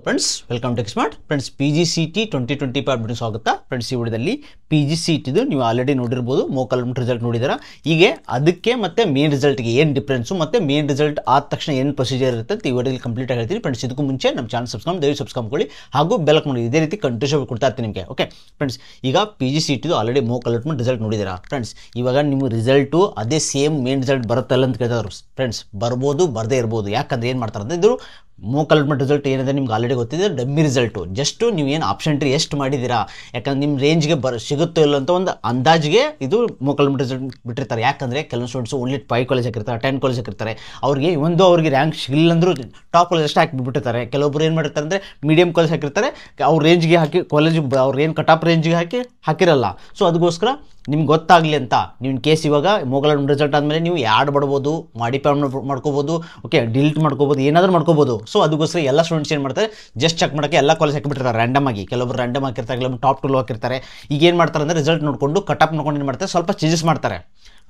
Friends welcome to smart friends PGCET 2025 update ಸ್ವಾಗತ friends. ಈ ವಿಡಿಯೋದಲ್ಲಿ PGCET ನೀವು ಆಲ್ರೆಡಿ ನೋಡಿರ್ಬೋದು, ಮೋಕ್ ಅಲಾಟ್ಮೆಂಟ್ ರಿಸಲ್ಟ್ ನೋಡಿದ್ದೀರಾ. ಹೀಗೆ ಅದಕ್ಕೆ ಮತ್ತೆ ಮೇನ್ ರಿಸಲ್ಟ್ಗೆ ಏನು ಡಿಫ್ರೆನ್ಸು ಮತ್ತು ಮೇನ್ ರಿಸಲ್ಟ್ ಆದ ತಕ್ಷಣ ಏನು ಪ್ರೊಸೀಜರ್ ಇರುತ್ತೆ ಅಂತ ಈ ವಿಡಿಯೋದಲ್ಲಿ ಕಂಪ್ಲೀಟ್ ಆಗಿ ಹೇಳ್ತೀನಿ. ಫ್ರೆಂಡ್ಸ್ ಇದಕ್ಕೂ ಮುಂಚೆ ನಮ್ಮ ಚಾನಲ್ ಸಬ್ಸ್ಕ್ರೈಬ್ ಮಾಡಿ ಹಾಗೂ ಬೆಲ್ ಮಾಡಿ, ಇದೇ ರೀತಿ ಕಂಟಿನ್ಯೂಸ್ ಕೊಡ್ತಾ ಇರ್ತೀನಿ ನಿಮಗೆ. ಓಕೆ ಫ್ರೆಂಡ್ಸ್, ಈಗ PGCET ಆಲ್ರೆಡಿ ಮೋಕ್ ಅಲಾಟ್ಮೆಂಟ್ ರಿಸಲ್ಟ್ ನೋಡಿದ್ದೀರಾ. ಫ್ರೆಂಡ್ಸ್ ಇವಾಗ ನಿಮ್ಮ ರಿಸಲ್ಟು ಅದೇ ಸೇಮ್ ಮೇನ್ ರಿಸಲ್ಟ್ ಬರುತ್ತಲ್ಲ ಅಂತ ಕೇಳ್ತಾರೆ. ಫ್ರೆಂಡ್ಸ್ ಬರ್ಬೋದು, ಬರದೇ ಇರ್ಬೋದು. ಯಾಕಂದ್ರೆ ಏನು ಮಾಡ್ತಾರೆ ಅಂದರೆ ಇದು ಮೋಕ್ ಅಲಾಟ್ಮೆಂಟ್ ರಿಸಲ್ಟ್ ಏನಿದೆ ನಿಮ್ಗೆ ಆಲ್ರೆಡಿ ಗೊತ್ತಿದೆ, ಡಮ್ಮಿ ರಿಸಲ್ಟು. ಜಸ್ಟು ನೀವು ಏನು ಆಪ್ಷನ್ ಟ್ರೀ ಎಷ್ಟು ಮಾಡಿದ್ದೀರಾ, ಯಾಕಂದ್ರೆ ನಿಮ್ಮ ರೇಂಜ್ಗೆ ಸಿಗುತ್ತೋ ಇಲ್ಲ ಅಂತ ಒಂದು ಅಂದಾಜಿಗೆ ಇದು ಮೋಕ್ ಅಲಾಟ್ಮೆಂಟ್ ರಿಸಲ್ಟ್ ಬಿಟ್ಟಿರ್ತಾರೆ. ಯಾಕಂದರೆ ಕೆಲವು ಸ್ಟೂಡೆಂಟ್ಸು ಓನ್ಲಿ 5 ಕಾಲೇಜ್ ಹಾಕಿರ್ತಾರೆ, 10 ಕಾಲೇಜ್ ಹಾಕಿರ್ತಾರೆ. ಅವ್ರಿಗೆ ಅವ್ರಿಗೆ ರ್ಯಾಂಕ್ ಸಿಗಲಿಲ್ಲ ಅಂದರೂ ಟಾಪ್ ಕಾಲೇಜ್ ಅಷ್ಟು ಹಾಕಿಬಿಟ್ಟಿರ್ತಾರೆ. ಕೆಲವೊಬ್ರು ಏನು ಮಾಡಿರ್ತಾರೆ ಅಂದರೆ ಮೀಡಿಯಂ ಕಾಲೇಜ್ ಹಾಕಿರ್ತಾರೆ, ಅವ್ರ ರೇಂಜ್ಗೆ ಹಾಕಿ ಕಾಲೇಜ್ ಅವ್ರು ಏನು ಕಟಾಪ್ ರೇಂಜ್ಗೆ ಹಾಕಿರಲ್ಲ. ಸೊ ಅದಕ್ಕೋಸ್ಕರ ನಿಮ್ಗೆ ಗೊತ್ತಾಗಲಿ ಅಂತ ನೀವು ಇನ್ ಕೇಸ್ ಇವಾಗ ಮೋಕ್ ಅಲಾಟ್ಮೆಂಟ್ ರಿಸಲ್ಟ್ ಆದಮೇಲೆ ನೀವು ಆ್ಯಡ್ ಮಾಡ್ಬೋದು, ಮಾಡಿಫೈ ಮಾಡ್ಕೋಬೋದು, ಓಕೆ ಡಿಲೀಟ್ ಮಾಡ್ಕೋಬೋದು, ಏನಾದರೂ ಮಾಡ್ಕೋಬೋದು. ಸೊ ಅದಕ್ಕೋಸ್ಕರ ಎಲ್ಲ ಸ್ಟೂಡೆಂಟ್ಸ್ ಏನು ಮಾಡ್ತಾರೆ, ಜಸ್ಟ್ ಚೆಕ್ ಮಾಡೋಕ್ಕೆ ಎಲ್ಲ ಕಾಲೇಜ್ ಹಾಕಿಬಿಟ್ಟಿರ್ತಾರೆ ರ್ಯಾಂಡಮ್ ಆಗಿ. ಕೆಲವೊಬ್ರು ರ್ಯಾಂಡಮ್ ಹಾಕಿರ್ತಾರೆ, ಕೆಲವೊಬ್ರು ಟಾಪ್ 2 ಹಾಕಿರ್ತಾರೆ. ಈಗ ಏನು ಮಾಡ್ತಾರೆ ಅಂದರೆ ರಿಸಲ್ಟ್ ನೋಡಿಕೊಂಡು ಕಟಾಪ್ ನೋಡ್ಕೊಂಡು ಏನು ಮಾಡ್ತಾರೆ, ಸ್ವಲ್ಪ ಚೇಂಜಸ್ ಮಾಡ್ತಾರೆ,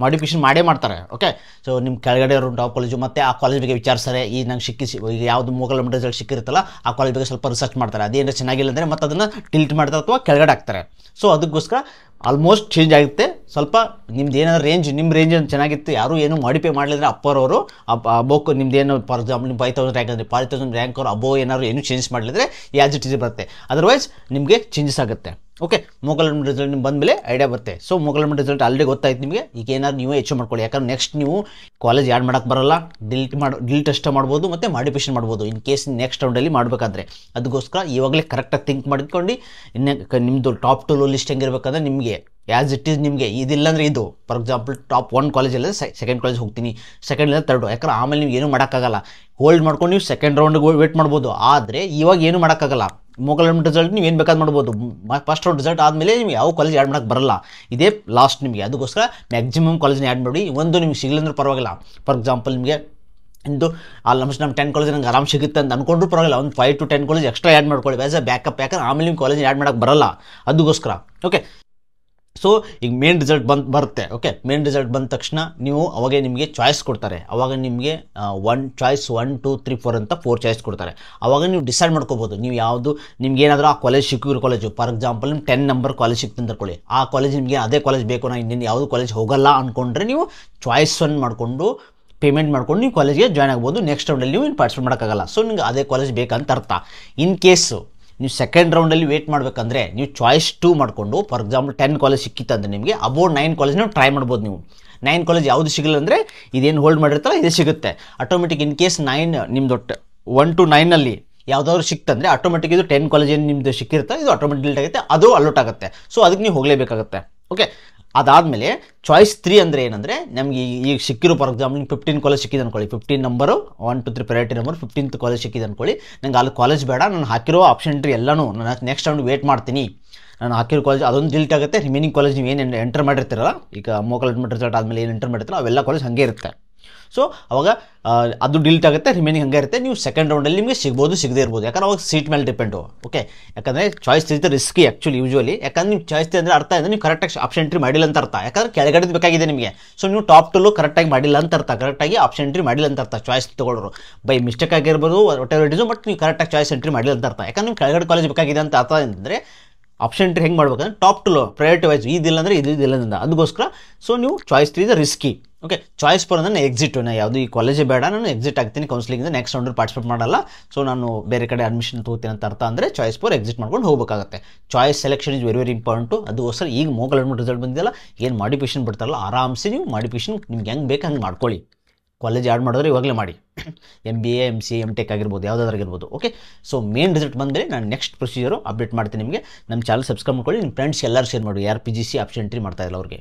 ಮಾಡಿಫಿಕೇಶನ್ ಮಾಡೇ ಮಾಡ್ತಾರೆ. ಓಕೆ, ಸೊ ನಿಮ್ಮ ಕೆಳಗಡೆ ಅವರು ಟಾಪ್ ಕಾಲೇಜು ಮತ್ತು ಆ ಕಾಲೇಜ್ ಬಗ್ಗೆ ವಿಚಾರಿಸ್ತಾರೆ. ಈಗ ನಂಗೆ ಈಗ ಯಾವುದು ಮೋಕ್ ಅಲಾಟ್ಮೆಂಟ್ ರಿಸಲ್ಟ್ ಸಿಕ್ಕಿರುತ್ತಲ್ಲ ಆ ಕಾಲೇಜ್ ಬಗ್ಗೆ ಸ್ವಲ್ಪ ರಿಸರ್ಚ್ ಮಾಡ್ತಾರೆ. ಅದೇನಾದ್ರು ಚೆನ್ನಾಗಿಲ್ಲ ಅಂದರೆ ಮತ್ತೆ ಅದನ್ನು ಡಿಲೀಟ್ ಮಾಡ್ತಾರೆ ಅಥವಾ ಕೆಳಗಡೆ ಹಾಕ್ತಾರೆ. ಸೊ ಅದಕ್ಕೋಸ್ಕರ ಆಲ್ಮೋಸ್ಟ್ ಚೇಂಜ್ ಆಗುತ್ತೆ. ಸ್ವಲ್ಪ ನಿಮ್ದು ಏನಾದ್ರು ರೇಂಜ್, ನಿಮ್ಮ ರೇಂಜ್ ಚೆನ್ನಾಗಿತ್ತು, ಯಾರೂ ಏನು ಮಾಡಿಫೈ ಮಾಡಲಿದ್ರೆ ಅಪ್ಪರ್ ಅವರು ಅಬೋಕ್ ನಿಮ್ದು ಏನು ಫಾರ್ ಎಕ್ಸಾಂಪಲ್ ನಿಮ್ಮ 5000 ರ್ಯಾಂಕ್ ಅಂದರೆ 5000 ರ್ಯಾಂಕ್ ಅವರು ಅಬೋ ಏನಾದ್ರು ಏನು ಚೇಂಜ್ ಮಾಡಲಿದ್ರೆ ಯಾಸ್ ಇಟ್ ಈಸ್ ಬರುತ್ತೆ. ಅದರ್ವೈಸ್ ನಿಮಗೆ ಚೇಂಜಸ್ ಆಗುತ್ತೆ. ಓಕೆ, ಮೋಕ್ ಅಲಾಟ್ಮೆಂಟ್ ರಿಸಲ್ಟ್ ನಿಮ್ಗೆ ಬಂದಮೇಲೆ ಐಡಿಯಾ ಬರುತ್ತೆ. ಸೊ ಮೋಕ್ ಅಲಾಟ್ಮೆಂಟ್ ರಿಸಲ್ಟ್ ಆಲ್ರೆಡಿ ಗೊತ್ತಾಯ್ತು ನಿಮಗೆ. ಈಗ ಏನಾದ್ರು ನೀವೇ ಹೆಚ್ಚು ಮಾಡ್ಕೊಳ್ಳಿ. ಯಾಕಂದ್ರೆ ನೆಕ್ಸ್ಟ್ ನೀವು ಕಾಲೇಜ್ ಆ್ಯಡ್ ಮಾಡೋಕ್ಕೆ ಬರಲ್ಲ, ಡಿಲೀಟ್ ಅಷ್ಟೇ ಮಾಡ್ಬೋದು ಮತ್ತು ಮಾಡಿಫಿಕೇಶನ್ ಮಾಡ್ಬೋದು ಇನ್ ಕೇಸ್ ನೆಕ್ಸ್ಟ್ ರೌಂಡಲ್ಲಿ ಮಾಡಬೇಕಾದ್ರೆ. ಅದಕ್ಕೋಸ್ಕರ ಇವಾಗಲೇ ಕರೆಕ್ಟಾಗಿ ಥಿಂಕ್ ಮಾಡ್ಕೊಂಡು ನಿಮ್ಮದು ಟಾಪ್ 2 ಲಿಸ್ಟ್ ಹೆಂಗಿರ್ಬೇಕಂದ್ರೆ ನಿಮಗೆ ಆ್ಯಸ್ ಇಟ್ ಈಸ್ ನಿಮಗೆ ಇದಿಲ್ಲ ಅಂದರೆ ಇದು ಫಾರ್ ಎಕ್ಸಾಂಪಲ್ ಟಾಪ್ 1 ಕಾಲೇಜ್ ಇಲ್ಲ ಸೆಕೆಂಡ್ ಕಾಲೇಜ್ ಹೋಗ್ತೀನಿ, ಸೆಕೆಂಡ್ ಇಲ್ಲ ಥರ್ಡು. ಯಾಕಂದ್ರೆ ಆಮೇಲೆ ನೀವು ಏನೂ ಮಾಡೋಕ್ಕಾಗಲ್ಲ. ಹೋಲ್ಡ್ ಮಾಡ್ಕೊಂಡು ನೀವು ಸೆಕೆಂಡ್ ರೌಂಡ್ಗೆ ವೇಟ್ ಮಾಡ್ಬೋದು. ಆದರೆ ಇವಾಗ ಏನು ಮಾಡೋಕ್ಕಾಗಲ್ಲ. ಮೋಕ್ ಅಲಾಟ್ಮೆಂಟ್ ರಿಸಲ್ಟ್ ನೀವು ಏನು ಬೇಕಾದ್ರೂ ಮಾಡ್ಬೋದು. ಫಸ್ಟ್ ರೌಂಡ್ ರಿಸಲ್ಟ್ ಆದಮೇಲೆ ನಿಮ್ಗೆ ಯಾವ ಕಾಲೇಜ್ ಆ್ಯಡ್ ಮಾಡೋಕ್ಕೆ ಬರಲ್ಲ, ಇದೇ ಲಾಸ್ಟ್ ನಿಮಗೆ. ಅದಕ್ಕೋಸ್ಕರ ಮ್ಯಾಕ್ಸಿಮಮ್ ಕಾಲೇಜ್ನ ಆ್ಯಡ್ ಮಾಡಿ. ಒಂದು ನಿಮ್ಗೆ ಸಿಗಲಿಲ್ಲ ಅಂದ್ರೆ ಪರವಾಗಿಲ್ಲ. ಫಾರ್ ಎಕ್ಸಾಂಪಲ್ ನಿಮಗೆ ಇಂದು ಆಲ್ಮೋಸ್ಟ್ ನಮ್ಮ 10 ಕಾಲೇಜ್ ನಂಗೆ ಆರಾಮ್ ಸಿಗುತ್ತೆ ಅಂತ ಅಂದ್ಕೊಂಡ್ರು ಪರವಾಗಿಲ್ಲ. ಒಂದು 5 to 10 ಕಾಲೇಜ್ ಎಕ್ಸ್ಟ್ರಾ ಆ್ಯಡ್ ಮಾಡ್ಕೊಳ್ಳಿ ಆ್ಯಸ್ ಅ ಬ್ಯಾಕಪ್. ಯಾಕಂದ್ರೆ ಆಮೇಲೆ ನಿಮ್ಮ ಕಾಲೇಜ್ ಆ್ಯಡ್ ಮಾಡೋಕ್ಕೆ ಬರಲ್ಲ. ಅದಕ್ಕೋಸ್ಕರ ಓಕೆ. ಸೊ ಈಗ ಮೇನ್ ರಿಸಲ್ಟ್ ಬರುತ್ತೆ. ಓಕೆ, ಮೇನ್ ರಿಸಲ್ಟ್ ಬಂದ ತಕ್ಷಣ ನೀವು ಅವಾಗೆ ನಿಮಗೆ ಚಾಯ್ಸ್ ಕೊಡ್ತಾರೆ. ಅವಾಗ ನಿಮಗೆ 1 ಚಾಯ್ಸ್ 1 2 3 4 ಅಂತ 4 ಚಾಯ್ಸ್ ಕೊಡ್ತಾರೆ. ಅವಾಗ ನೀವು ಡಿಸೈಡ್ ಮಾಡ್ಕೋಬೋದು ನೀವು ಯಾವುದು ನಿಮ್ಗೆ ಏನಾದರೂ ಆ ಕಾಲೇಜ್ ಸಿಕ್ಕಿರೋ ಕಾಲೇಜು. ಫಾರ್ ಎಕ್ಸಾಂಪಲ್ ನಿಮ್ಮ 10 ನಂಬರ್ ಕಾಲೇಜ್ ಸಿಕ್ತು ಅಂತ ತಿಳ್ಕೊಳ್ಳಿ. ಆ ಕಾಲೇಜ್ ನಿಮಗೆ ಅದೇ ಕಾಲೇಜ್ ಬೇಕು, ನಾನು ಇನ್ನೇನು ಯಾವುದು ಕಾಲೇಜ್ ಹೋಗಲ್ಲ ಅಂದ್ಕೊಂಡ್ರೆ ನೀವು ಚಾಯ್ಸ್ 1 ಮಾಡಿಕೊಂಡು ಪೇಮೆಂಟ್ ಮಾಡ್ಕೊಂಡು ನೀವು ಕಾಲೇಜ್ಗೆ ಜಾಯ್ನ್ ಆಗ್ಬೋದು. ನೆಕ್ಸ್ಟ್ ರೌಂಡಲ್ಲಿ ನೀವು ಪಾರ್ಟಿಸಿಪೇಟ್ ಮಾಡೋಕ್ಕಾಗಲ್ಲ. ಸೊ ನಿಮ್ಗೆ ಅದೇ ಕಾಲೇಜ್ ಬೇಕಂತ ಅರ್ಥ. ಇನ್ ಕೇಸು ನೀವು ಸೆಕೆಂಡ್ ರೌಂಡಲ್ಲಿ ವೇಟ್ ಮಾಡಬೇಕಂದ್ರೆ ನೀವು ಚಾಯ್ಸ್ 2 ಮಾಡಿಕೊಂಡು ಫಾರ್ ಎಕ್ಸಾಂಪಲ್ 10 ಕಾಲೇಜ್ ಸಿಕ್ಕಿತ್ತಂದರೆ ನಿಮಗೆ ಅಬೌಟ್ 9 ಕಾಲೇಜ್ನ ಟ್ರೈ ಮಾಡ್ಬೋದು. ನೀವು 9 ಕಾಲೇಜ್ ಯಾವುದು ಸಿಗಲ್ಲ ಅಂದರೆ ಇದೇನು ಹೋಲ್ಡ್ ಮಾಡಿರ್ತಾರೋ ಇದೇ ಸಿಗುತ್ತೆ ಆಟೋಮೆಟಿಕ್. ಇನ್ ಕೇಸ್ 9 ನಿಮ್ದು 1 to 9 ಯಾವುದಾದ್ರು ಸಿಕ್ತಂದರೆ ಆಟೋಮೆಟಿಕ್ ಇದು 10 ಕಾಲೇಜ್ ಏನು ನಿಮ್ಮದು ಸಿಕ್ಕಿರುತ್ತೆ ಇದು ಆಟೋಮೆಟಿಕ್ ಡಿಲೀಟ್ ಆಗುತ್ತೆ, ಅದು ಅಲೋಟ್ ಆಗುತ್ತೆ. ಸೊ ಅದಕ್ಕೆ ನೀವು ಹೋಗಲೇಬೇಕಾಗುತ್ತೆ. ಓಕೆ, ಅದಾದಮೇಲೆ ಚಾಯ್ಸ್ 3 ಅಂದರೆ ಏನಂದರೆ ನಮಗೆ ಈಗ ಸಿಕ್ಕಿರೋ ಫಾರ್ ಎಕ್ಸಾಂಪಲ್ 15 ಕಾಲೇಜ್ ಸಿಕ್ಕಿದೆ ಅಂದ್ಕೊಳ್ಳಿ. 15 number 1 2 3 priority number 15th college ಸಿಕ್ಕಿದೆ ಅಂದ್ಕೊಳ್ಳಿ. ನಂಗೆ ಅಲ್ಲಿ ಕಾಲೇಜ್ ಬೇಡ, ನಾನು ಹಾಕಿರೋ ಆಪ್ಷನ್ ಟ್ರೀ ಎಲ್ಲನೂ ನಾನು ನೆಕ್ಸ್ಟ್ ರೌಂಡ್ ವೇಟ್ ಮಾಡ್ತೀನಿ. ನಾನು ಹಾಕಿರೋ ಕಾಲೇಜ್ ಅದೊಂದು ಡಿಲೀಟ್ ಆಗುತ್ತೆ. ರಿಮೈನಿಂಗ್ ಕಾಲೇಜ್ ನೀವು ಏನು ಎಂಟರ್ ಮಾಡಿರ್ತೀರಲ್ಲ, ಈಗ ಮೋಕ್ ಅಲಾಟ್ಮೆಂಟ್ ರಿಸಲ್ಟ್ ಆದಮೇಲೆ ಏನು ಎಂಟರ್ ಮಾಡಿರ್ತೀರೋ ಅವೆಲ್ಲ ಕಾಲೇಜ್ ಹಾಗೆ ಇರುತ್ತೆ. ಸೊ ಅವಾಗ ಅದು ಡಿಲೀಟ್ ಆಗುತ್ತೆ, ರಿಮೈನಿಂಗ್ ಹಂಗೆ ಇರುತ್ತೆ. ನೀವು ಸೆಕೆಂಡ್ ರೌಂಡಲ್ಲಿ ನಿಮಗೆ ಸಿಗ್ಬೋದು, ಸಿಗದೇ ಇರ್ಬೋದು. ಯಾಕಂದ್ರೆ ಅವಾಗ ಸೀಟ್ ಮೇಲೆ ಡಿಪೆಂಡು. ಓಕೆ, ಯಾಕಂದರೆ ಚಾಯ್ಸ್ 3 ರಿಸ್ಕಿ ಆ್ಯಕ್ಚುಲಿ ಯೂಶ್ವಲಿ. ಯಾಕಂದ್ರೆ ನೀವು ಚಾಯ್ಸ್ 3 ಅಂದರೆ ಅರ್ಥ ಅಂದರೆ ನೀವು ಕರೆಕ್ಟಾಗಿ ಆಪ್ಷನ್ ಟ್ರೀ ಮಾಡಿಲ್ಲ ಅಂತ ಅರ್ಥ. ಯಾಕಂದ್ರೆ ಕೆಳಗಡೆ ಬೇಕಾಗಿದೆ ನಿಮಗೆ. ಸೊ ನೀವು ಟಾಪ್ 2 ಕರೆಕ್ಟಾಗಿ ಮಾಡಿಲ್ಲ ಅಂತ ಅರ್ಥ, ಕರೆಕ್ಟಾಗಿ ಆಪ್ಷನ್ ಟ್ರೀ ಮಾಡಿಲ್ಲ ಅಂತ ಅರ್ಥ. ಚಾಯ್ಸ್ ತೊಗೊಳ್ಳೋರು ಬೈ ಮಿಸ್ಟೇಕ್ ಆಗಿರ್ಬೋದು ವಾಟೆವರ್ ಇಟ್ ಇಸ್, ಬಟ್ ನೀವು ಕರೆಕ್ಟಾಗಿ ಚಾಯ್ಸ್ ಎಂಟ್ರಿ ಮಾಡಿಲ್ಲ ಅಂತ ಅರ್ಥ. ಯಾಕಂದ್ರೆ ನೀವು ಕೆಳಗಡೆ ಕಾಲೇಜ್ ಬೇಕಾಗಿದೆ ಅಂತ ಅರ್ಥ ಅಂದರೆ ಆಪ್ಷನ್ ಟ್ರೀ ಹೆಂಗೆ ಮಾಡ್ಬೇಕಂದ್ರೆ ಟಾಪ್ 2 ಪ್ರಯಾರಿಟಿ ವೈಸ್ ಇದಿಲ್ಲ ಅಂದರೆ ಇದಿಲ್ಲ ಅಂತ. ಅದಕ್ಕೋಸ್ಕರ ಸೊ ನೀವು ಚಾಯ್ಸ್ 3 ರಿಸ್ಕಿ. ಓಕೆ, ಚಾಯ್ಸ್ 4 ಅಂದರೆ ಎಕ್ಸಿಟ್. ನಾನು ಯಾವುದು ಈ ಕಾಲೇಜೇ ಬೇಡ, ನಾನು ಎಕ್ಸಿಟ್ ಆಗ್ತೀನಿ ಕೌನ್ಸಿಲಿಂಗ್, ನೆಕ್ಸ್ಟ್ ರೌಂಡಲ್ಲಿ ಪಾರ್ಟಿಸಿಪೇಟ್ ಮಾಡಲ್ಲ. ಸೊ ನಾನು ಬೇರೆ ಕಡೆ ಅಡ್ಮಿಷನ್ ತೊಗೋತೀನಿ ಅಂತ ಅರ್ಥ. ಅಂದರೆ ಚಾಯ್ಸ್ 4 ಎಕ್ಸಿಟ್ ಮಾಡ್ಕೊಂಡು ಹೋಗಬೇಕಾಗುತ್ತೆ. Choice selection is very very important. ಅದಕ್ಕೋಸ್ಕರ ಈಗ ಮೋಕ್ ಅಲಾಟ್ಮೆಂಟ್ ರಿಸಲ್ಟ್ ಬಂದಿದ್ದಲ್ಲ, ಏನು ಮಾಡಿಫಿಕೇಶನ್ ಬಿಡ್ತಾರಲ್ಲ ಆರಾಮ್ಸೆ ನೀವು ಮಾಡಿಫಿಕೇಶನ್ ನಿಮ್ಗೆ ಹೆಂಗೆ ಬೇಕು ಹಂಗೆ ಮಾಡ್ಕೊಳ್ಳಿ. ಕಾಲೇಜ್ ಆ್ಯಡ್ ಮಾಡಿದ್ರೆ ಇವಾಗಲೇ ಮಾಡಿ. MBA MCA MTech ಆಗಿರ್ಬೋದು, ಯಾವುದಾದ್ರಾಗಿರ್ಬೋದು. ಓಕೆ, ಸೊ ಮೇನ್ ರಿಸಲ್ಟ್ ಬಂದರೆ ನಾನು ನೆಕ್ಸ್ಟ್ ಪ್ರೊಸೀಜರು ಅಪ್ಡೇಟ್ ಮಾಡ್ತೀನಿ ನಿಮಗೆ. ನಮ್ಮ ಚಾನಲ್ ಸಬ್ಸ್ಕ್ರೈಬ್ ಮಾಡ್ಕೊಳ್ಳಿ. ನಿಮ್ಮ ಫ್ರೆಂಡ್ಸ್ ಎಲ್ಲರೂ ಶೇರ್ ಮಾಡಿ, ಯಾರು PGC ಆಪ್ಷನ್ ಎಂಟ್ರಿ ಮಾಡ್ತಾ ಇಲ್ಲ ಅವ್ರಿಗೆ.